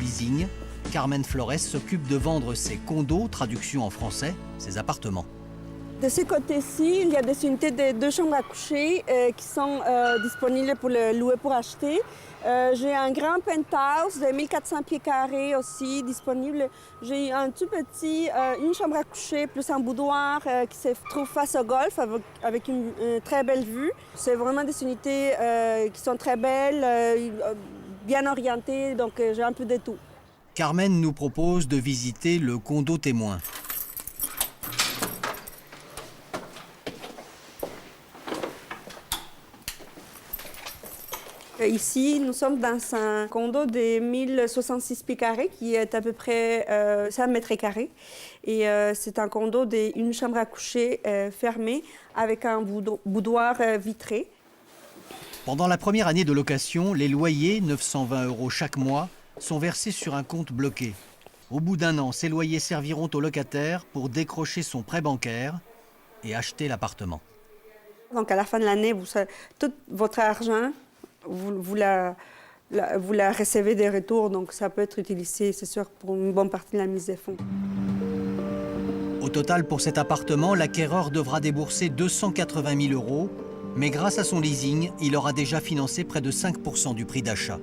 leasing, Carmen Flores s'occupe de vendre ses condos, traduction en français, ses appartements. De ce côté-ci, il y a des unités de 2 chambres à coucher qui sont disponibles pour le louer pour acheter. J'ai un grand penthouse de 1400 pieds carrés aussi disponible. J'ai un tout petit, une chambre à coucher plus un boudoir qui se trouve face au golfe avec une très belle vue. C'est vraiment des unités qui sont très belles, bien orientées, donc j'ai un peu de tout. Carmen nous propose de visiter le condo témoin. Ici, nous sommes dans un condo de 1066 pieds carrés qui est à peu près 5 mètres carrés. Et c'est un condo d'une chambre à coucher fermée avec un boudoir vitré. Pendant la première année de location, les loyers, 920 € chaque mois, sont versés sur un compte bloqué. Au bout d'un an, ces loyers serviront au locataire pour décrocher son prêt bancaire et acheter l'appartement. Donc à la fin de l'année, tout votre argent, vous la recevez des retours, donc ça peut être utilisé, c'est sûr, pour une bonne partie de la mise de fonds. Au total, pour cet appartement, l'acquéreur devra débourser 280 000 €, mais grâce à son leasing, il aura déjà financé près de 5 % du prix d'achat.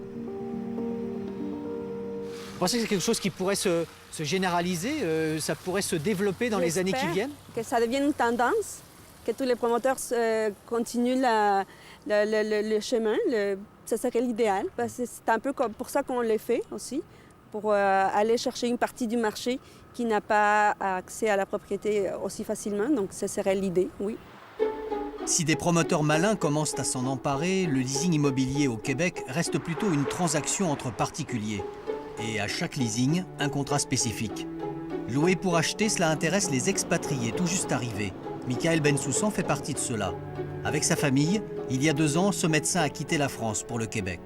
Vous pensez que c'est quelque chose qui pourrait se généraliser, ça pourrait se développer dans les années qui viennent? Que ça devienne une tendance, que tous les promoteurs continuent le chemin, ça serait l'idéal. Parce que c'est un peu pour ça qu'on le fait aussi, pour aller chercher une partie du marché qui n'a pas accès à la propriété aussi facilement. Donc ça serait l'idée, oui. Si des promoteurs malins commencent à s'en emparer, le leasing immobilier au Québec reste plutôt une transaction entre particuliers. Et à chaque leasing, un contrat spécifique. Louer pour acheter, cela intéresse les expatriés tout juste arrivés. Michael Bensoussan fait partie de cela. Avec sa famille, il y a 2 ans, ce médecin a quitté la France pour le Québec.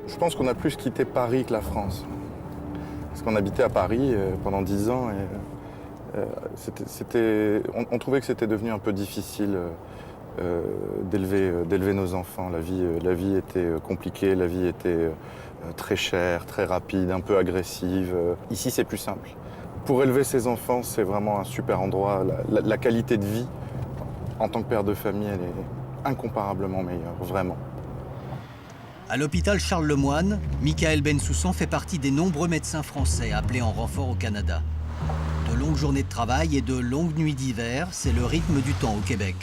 Je pense qu'on a plus quitté Paris que la France. Parce qu'on habitait à Paris pendant 10 ans et on trouvait que c'était devenu un peu difficile d'élever nos enfants. La vie était compliquée, la vie était très chère, très rapide, un peu agressive. Ici, c'est plus simple. Pour élever ses enfants, c'est vraiment un super endroit. La qualité de vie, en tant que père de famille, elle est incomparablement meilleure, vraiment. À l'hôpital Charles Lemoine, Michael Bensoussan fait partie des nombreux médecins français appelés en renfort au Canada. De longues journées de travail et de longues nuits d'hiver, c'est le rythme du temps au Québec.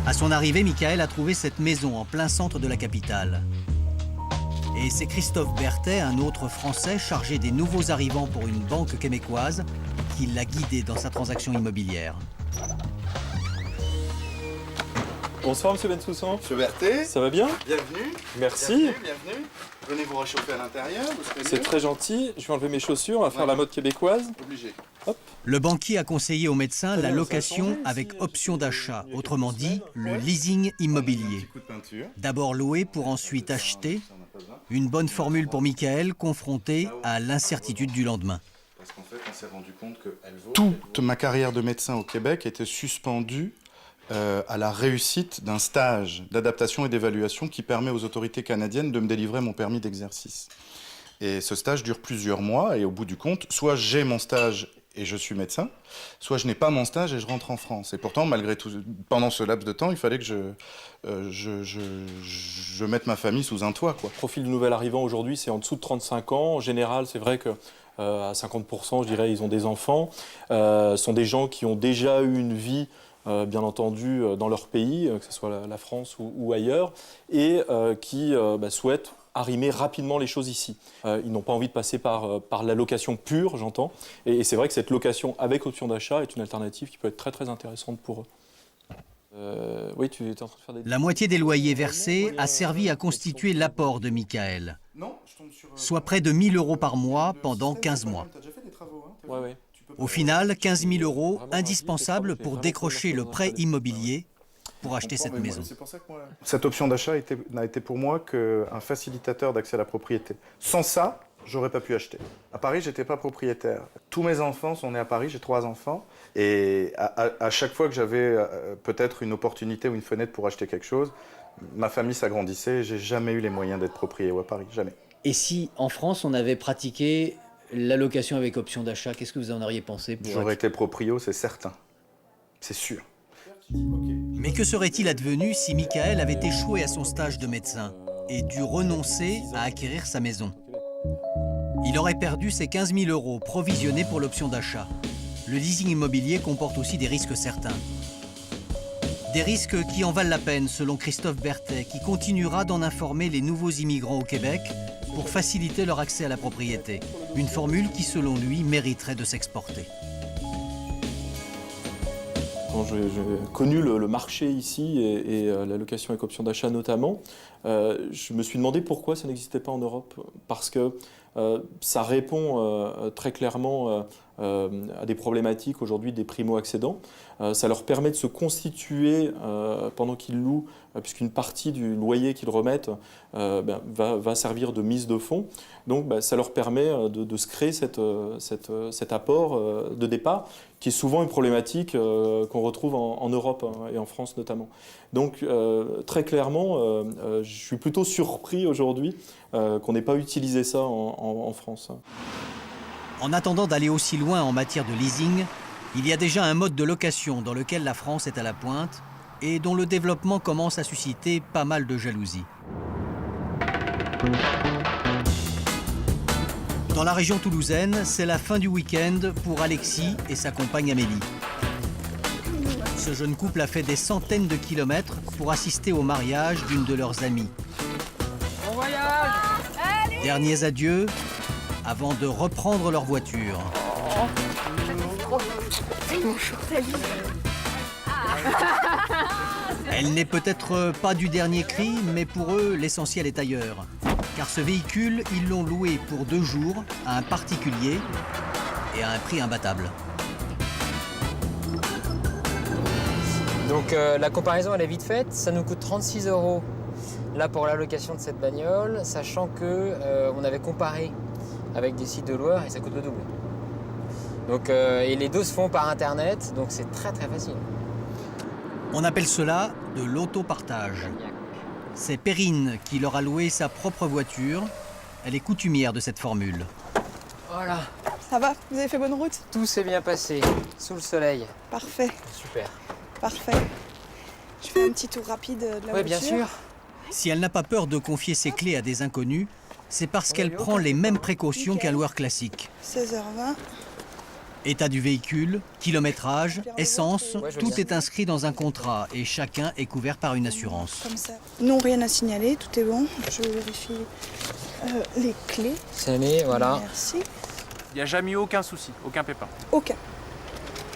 À son arrivée, Michael a trouvé cette maison en plein centre de la capitale. Et c'est Christophe Berthet, un autre Français chargé des nouveaux arrivants pour une banque québécoise, qui l'a guidé dans sa transaction immobilière. Bonsoir, Monsieur Bensoussan. Monsieur Berthet. Ça va bien? Bienvenue. Merci. Bienvenue. Venez vous réchauffer à l'intérieur. C'est très gentil. Je vais enlever mes chaussures, on va faire la mode québécoise. Obligé. Hop. Le banquier a conseillé aux médecins la location avec option d'achat, autrement dit, le leasing immobilier. D'abord louer pour ensuite acheter. Une bonne formule pour Michael, confronté à l'incertitude du lendemain. Parce qu'en fait, on s'est rendu compte que toute ma carrière de médecin au Québec était suspendue à la réussite d'un stage d'adaptation et d'évaluation qui permet aux autorités canadiennes de me délivrer mon permis d'exercice. Et ce stage dure plusieurs mois et au bout du compte, soit j'ai mon stage et je suis médecin, soit je n'ai pas mon stage et je rentre en France. Et pourtant, malgré tout, pendant ce laps de temps, il fallait que je mette ma famille sous un toit, quoi. Le profil du nouvel arrivant aujourd'hui, c'est en dessous de 35 ans. En général, c'est vrai que à 50%, je dirais, ils ont des enfants. Sont des gens qui ont déjà eu une vie bien entendu dans leur pays, que ce soit la France ou ailleurs, et qui souhaitent arrimer rapidement les choses ici. Ils n'ont pas envie de passer par la location pure, j'entends, et c'est vrai que cette location avec option d'achat est une alternative qui peut être très très intéressante pour eux. Oui, tu es en train de faire des... La moitié des loyers versés a servi à constituer l'apport de Michael, soit près de 1 000 € par mois pendant 15 mois. Ouais. Au final, 15 000 € indispensables pour décrocher le prêt immobilier pour acheter cette maison. Cette option d'achat n'a été pour moi qu'un facilitateur d'accès à la propriété. Sans ça, j'aurais pas pu acheter. À Paris, j'étais pas propriétaire. Tous mes enfants sont nés à Paris, j'ai 3 enfants. Et à chaque fois que j'avais peut-être une opportunité ou une fenêtre pour acheter quelque chose, ma famille s'agrandissait et j'ai jamais eu les moyens d'être propriétaire à Paris, jamais. Et si, en France, on avait pratiqué la location avec option d'achat, qu'est-ce que vous en auriez pensé? J'aurais été proprio, c'est certain. C'est sûr. Mais que serait-il advenu si Michael avait échoué à son stage de médecin et dû renoncer à acquérir sa maison? Il aurait perdu ses 15 000 € provisionnés pour l'option d'achat. Le leasing immobilier comporte aussi des risques certains. Des risques qui en valent la peine, selon Christophe Berthet, qui continuera d'en informer les nouveaux immigrants au Québec pour faciliter leur accès à la propriété. Une formule qui, selon lui, mériterait de s'exporter. Quand j'ai connu le marché ici et la location avec option d'achat notamment, je me suis demandé pourquoi ça n'existait pas en Europe. Parce que ça répond très clairement à des problématiques aujourd'hui des primo-accédants. Ça leur permet de se constituer pendant qu'ils louent, puisqu'une partie du loyer qu'ils remettent va servir de mise de fonds. Donc ça leur permet de se créer cet apport de départ, qui est souvent une problématique qu'on retrouve en Europe et en France notamment. Donc très clairement, je suis plutôt surpris aujourd'hui qu'on n'ait pas utilisé ça en France. En attendant d'aller aussi loin en matière de leasing, il y a déjà un mode de location dans lequel la France est à la pointe et dont le développement commence à susciter pas mal de jalousie. Dans la région toulousaine, c'est la fin du week-end pour Alexis et sa compagne Amélie. Ce jeune couple a fait des centaines de kilomètres pour assister au mariage d'une de leurs amies. Bon voyage! Derniers adieux avant de reprendre leur voiture. Elle n'est peut-être pas du dernier cri, mais pour eux, l'essentiel est ailleurs. Car ce véhicule, ils l'ont loué pour 2 jours à un particulier et à un prix imbattable. Donc la comparaison elle est vite faite, ça nous coûte 36 € là pour la location de cette bagnole, sachant que on avait comparé avec des sites de loueurs et ça coûte le double. Donc, et les deux se font par internet, donc c'est très très facile. On appelle cela de l'autopartage. C'est Perrine qui leur a loué sa propre voiture. Elle est coutumière de cette formule. Voilà, Ça va? Vous avez fait bonne route? tout s'est bien passé, sous le soleil. Parfait, Super. parfait. Je fais un petit tour rapide de la voiture. Oui, bien sûr. Si elle n'a pas peur de confier ses clés à des inconnus, c'est parce qu'elle prend les mêmes précautions qu'un loueur classique. 16h20. État du véhicule, kilométrage, essence, Ouais, je veux tout bien. est inscrit dans un contrat et chacun est couvert par une assurance. Comme ça. Non, rien à signaler, tout est bon. Je vérifie les clés. C'est allé, voilà. Merci. Il n'y a jamais eu aucun souci, aucun pépin. Aucun.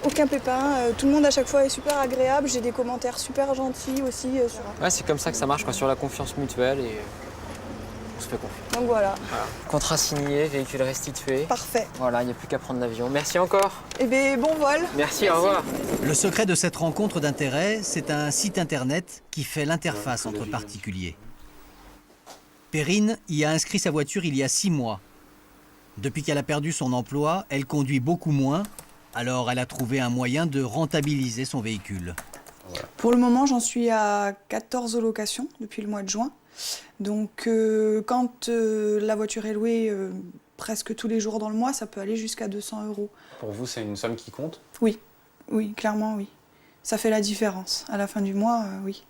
Aucun pépin. Tout le monde à chaque fois est super agréable. J'ai des commentaires super gentils aussi. Ouais, c'est comme ça que ça marche, quoi, sur la confiance mutuelle et on se fait confiance. Donc voilà, Contrat signé, véhicule restitué. parfait. Voilà, il n'y a plus qu'à prendre l'avion. Merci encore. Eh bien, bon vol. Merci, au revoir. Le secret de cette rencontre d'intérêt, c'est un site internet qui fait l'interface entre particuliers. Perrine y a inscrit sa voiture il y a 6 mois. Depuis qu'elle a perdu son emploi, elle conduit beaucoup moins, alors elle a trouvé un moyen de rentabiliser son véhicule. Pour le moment, j'en suis à 14 locations depuis le mois de juin. Donc, quand la voiture est louée presque tous les jours dans le mois, ça peut aller jusqu'à 200 €. Pour vous, c'est une somme qui compte? Oui, oui, clairement, oui. Ça fait la différence. À la fin du mois, oui.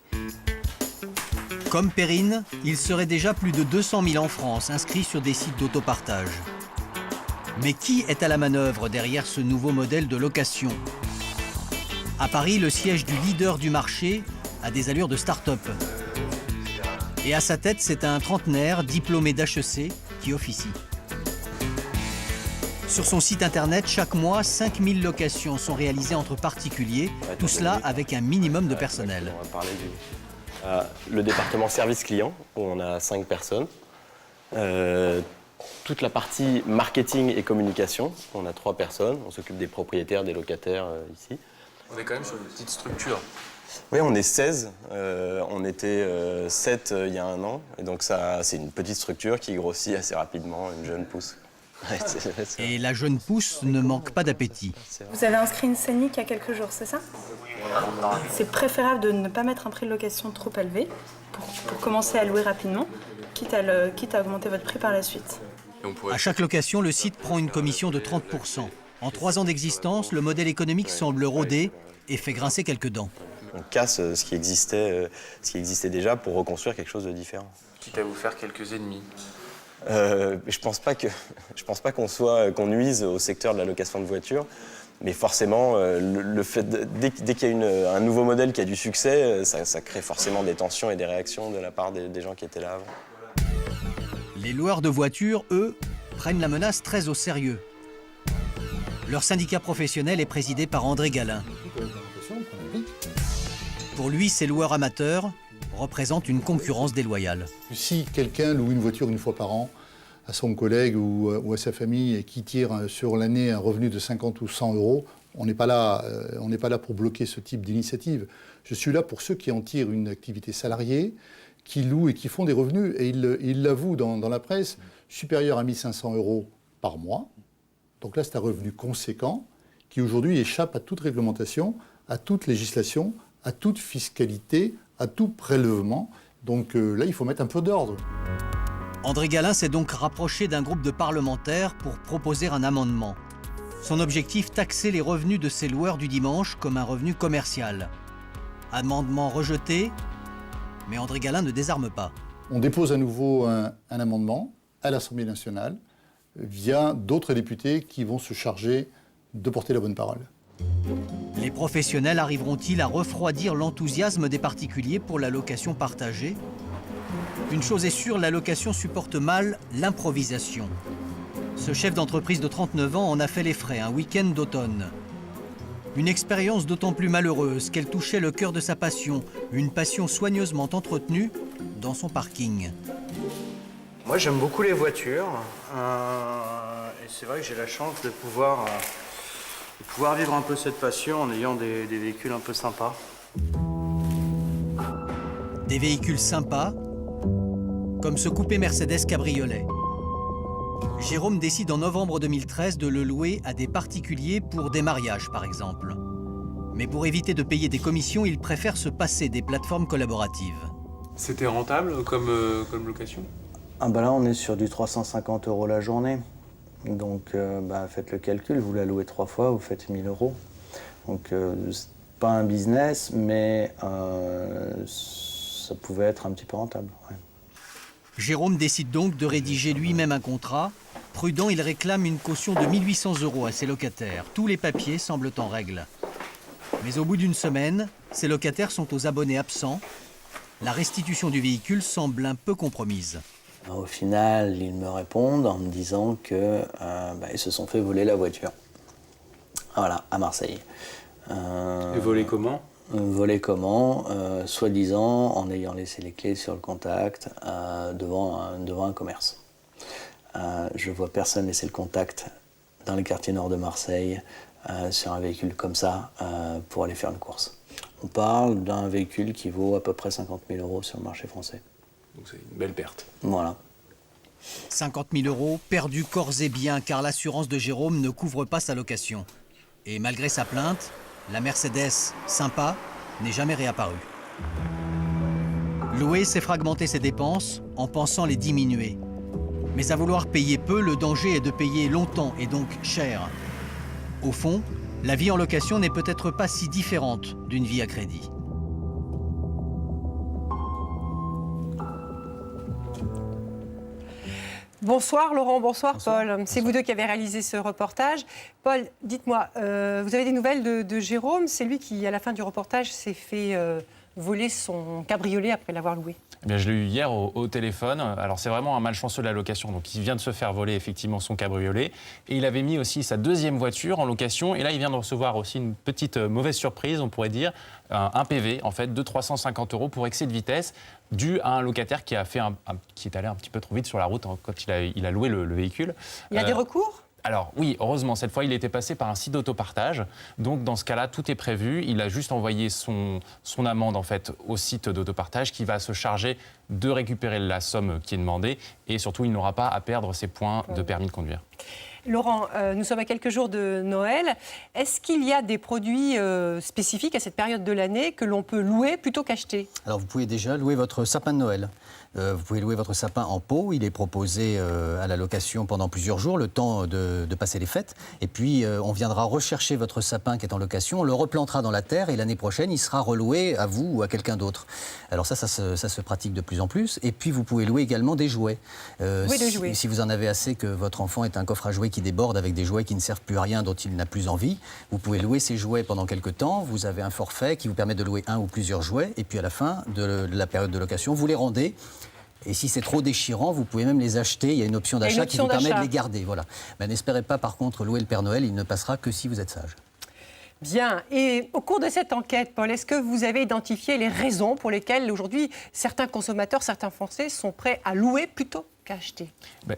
Comme Perrine, il serait déjà plus de 200 000 en France inscrits sur des sites d'autopartage. Mais qui est à la manœuvre derrière ce nouveau modèle de location? À Paris, le siège du leader du marché a des allures de start-up. Et à sa tête, c'est un trentenaire diplômé d'HEC qui officie. Sur son site internet, chaque mois, 5000 locations sont réalisées entre particuliers, tout cela avec un minimum de personnel. On va parler le département service client, où on a 5 personnes. Toute la partie marketing et communication, on a 3 personnes. On s'occupe des propriétaires, des locataires ici. On est quand même sur une petite structure. Oui, on est 16. On était 7 il y a 1 an. Et donc c'est une petite structure qui grossit assez rapidement, une jeune pousse. Ouais, c'est Et la jeune pousse ne manque pas d'appétit. Vous avez inscrit une scénique il y a quelques jours, c'est ça? C'est préférable de ne pas mettre un prix de location trop élevé pour commencer à louer rapidement. quitte à augmenter votre prix par la suite. À chaque location, le site prend une commission de 30%. En 3 ans d'existence, le modèle économique semble rodé et fait grincer quelques dents. On casse ce qui existait déjà pour reconstruire quelque chose de différent. Quitte à vous faire quelques ennemis. Je pense pas qu'on nuise au secteur de la location de voitures, mais forcément, le fait dès qu'il y a un nouveau modèle qui a du succès, ça crée forcément des tensions et des réactions de la part des gens qui étaient là avant. Les loueurs de voitures, eux, prennent la menace très au sérieux. Leur syndicat professionnel est présidé par André Galin. Pour lui, ces loueurs amateurs représentent une concurrence déloyale. Si quelqu'un loue une voiture une fois par an à son collègue ou à sa famille et qui tire sur l'année un revenu de 50 ou 100 euros, on n'est pas là pour bloquer ce type d'initiative. Je suis là pour ceux qui en tirent une activité salariée, qui louent et qui font des revenus, et ils l'avouent dans la presse, supérieurs à 1 500 euros par mois. Donc là, c'est un revenu conséquent qui aujourd'hui échappe à toute réglementation, à toute législation, à toute fiscalité, à tout prélèvement. Donc là, il faut mettre un peu d'ordre. André Galin s'est donc rapproché d'un groupe de parlementaires pour proposer un amendement. Son objectif, taxer les revenus de ces loueurs du dimanche comme un revenu commercial. Amendement rejeté, mais André Galin ne désarme pas. On dépose à nouveau un amendement à l'Assemblée nationale via d'autres députés qui vont se charger de porter la bonne parole. Les professionnels arriveront-ils à refroidir l'enthousiasme des particuliers pour la location partagée ? Une chose est sûre, la location supporte mal l'improvisation. Ce chef d'entreprise de 39 ans en a fait les frais un week-end d'automne. Une expérience d'autant plus malheureuse qu'elle touchait le cœur de sa passion, une passion soigneusement entretenue dans son parking. Moi, j'aime beaucoup les voitures. Et c'est vrai que j'ai la chance de pouvoir vivre un peu cette passion en ayant des véhicules un peu sympas. Des véhicules sympas, comme ce coupé Mercedes cabriolet. Jérôme décide en novembre 2013 de le louer à des particuliers pour des mariages, par exemple. Mais pour éviter de payer des commissions, il préfère se passer des plateformes collaboratives. C'était rentable comme location ? Ah bah là, on est sur du 350 € la journée. Donc, faites le calcul, vous la louez 3 fois, vous faites 1 000 €. Donc, c'est pas un business, mais ça pouvait être un petit peu rentable. Ouais. Jérôme décide donc de rédiger lui-même un contrat. Prudent, il réclame une caution de 1 800 € à ses locataires. Tous les papiers semblent en règle. Mais au bout d'une semaine, ses locataires sont aux abonnés absents. La restitution du véhicule semble un peu compromise. Au final, ils me répondent en me disant qu'ils se sont fait voler la voiture. Voilà, à Marseille. Et voler comment ? Voler comment ? Soi-disant en ayant laissé les clés sur le contact devant un commerce. Je vois personne laisser le contact dans les quartiers nord de Marseille sur un véhicule comme ça pour aller faire une course. On parle d'un véhicule qui vaut à peu près 50 000 € sur le marché français. Donc c'est une belle perte. Voilà. 50 000 € perdus corps et biens car l'assurance de Jérôme ne couvre pas sa location. Et malgré sa plainte, la Mercedes sympa n'est jamais réapparue. Louer, c'est fragmenter ses dépenses en pensant les diminuer. Mais à vouloir payer peu, le danger est de payer longtemps et donc cher. Au fond, la vie en location n'est peut-être pas si différente d'une vie à crédit. Bonsoir Laurent, bonsoir Paul. C'est vous deux qui avez réalisé ce reportage. Paul, dites-moi, vous avez des nouvelles de Jérôme ? C'est lui qui, à la fin du reportage, s'est fait voler son cabriolet après l'avoir loué. Eh bien, je l'ai eu hier au téléphone. Alors, c'est vraiment un malchanceux de la location. Donc, il vient de se faire voler effectivement son cabriolet. Et il avait mis aussi sa deuxième voiture en location. Et là, il vient de recevoir aussi une petite mauvaise surprise, on pourrait dire. Un PV, en fait, de 350 € pour excès de vitesse, dû à un locataire qui est allé un petit peu trop vite sur la route quand il a loué le véhicule. Il y a des recours ? Alors oui, heureusement, cette fois, il était passé par un site d'autopartage. Donc, dans ce cas-là, tout est prévu. Il a juste envoyé son amende, en fait, au site d'autopartage qui va se charger de récupérer la somme qui est demandée. Et surtout, il n'aura pas à perdre ses points de permis de conduire. Laurent, nous sommes à quelques jours de Noël. Est-ce qu'il y a des produits spécifiques à cette période de l'année que l'on peut louer plutôt qu'acheter? Alors vous pouvez déjà louer votre sapin de Noël. Vous pouvez louer votre sapin en pot. Il est proposé à la location pendant plusieurs jours, le temps de passer les fêtes. Et puis on viendra rechercher votre sapin qui est en location, on le replantera dans la terre et l'année prochaine, il sera reloué à vous ou à quelqu'un d'autre. Alors ça se pratique de plus en plus. Et puis vous pouvez louer également des jouets. Oui, des jouets. Si vous en avez assez que votre enfant ait un coffre à jouets qui déborde avec des jouets qui ne servent plus à rien, dont il n'a plus envie, vous pouvez louer ces jouets pendant quelques temps. Vous avez un forfait qui vous permet de louer un ou plusieurs jouets. Et puis à la fin de la période de location, vous les rendez. Et si c'est trop déchirant, vous pouvez même les acheter. Il y a une option d'achat qui vous permet de les garder. Voilà. Mais n'espérez pas, par contre, louer le Père Noël. Il ne passera que si vous êtes sage. Bien. Et au cours de cette enquête, Paul, est-ce que vous avez identifié les raisons pour lesquelles, aujourd'hui, certains consommateurs, certains Français sont prêts à louer plutôt qu'à acheter?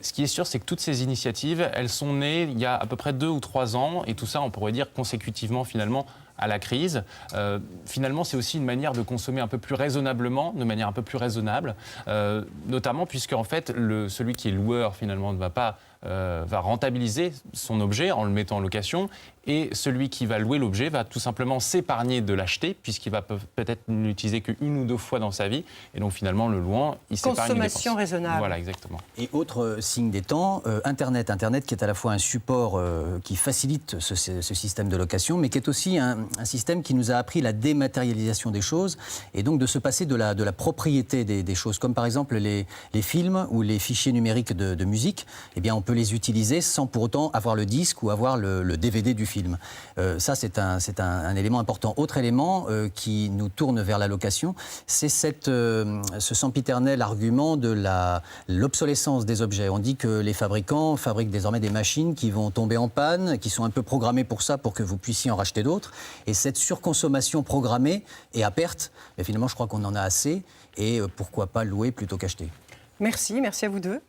Ce qui est sûr, c'est que toutes ces initiatives, elles sont nées il y a à peu près 2 ou 3 ans. Et tout ça, on pourrait dire consécutivement, finalement, à la crise. Finalement, c'est aussi une manière de consommer un peu plus raisonnablement, de manière un peu plus raisonnable, notamment puisque en fait, celui qui est loueur finalement ne va pas va rentabiliser son objet en le mettant en location, et celui qui va louer l'objet va tout simplement s'épargner de l'acheter puisqu'il va peut-être l'utiliser qu'une ou 2 fois dans sa vie, et donc finalement le louant, il s'épargne des dépenses. Consommation raisonnable. Voilà, exactement. Et autre signe des temps, Internet qui est à la fois un support qui facilite ce système de location, mais qui est aussi un système qui nous a appris la dématérialisation des choses, et donc de se passer de la propriété des choses, comme par exemple les films ou les fichiers numériques de musique. Eh bien, on peut les utiliser sans pour autant avoir le disque ou avoir le DVD du film. Ça, c'est un élément important. Autre élément qui nous tourne vers la location, c'est ce sempiternel argument de l'obsolescence des objets. On dit que les fabricants fabriquent désormais des machines qui vont tomber en panne, qui sont un peu programmées pour ça, pour que vous puissiez en racheter d'autres. Et cette surconsommation programmée et à perte, mais finalement, je crois qu'on en a assez. Et pourquoi pas louer plutôt qu'acheter. Merci à vous deux.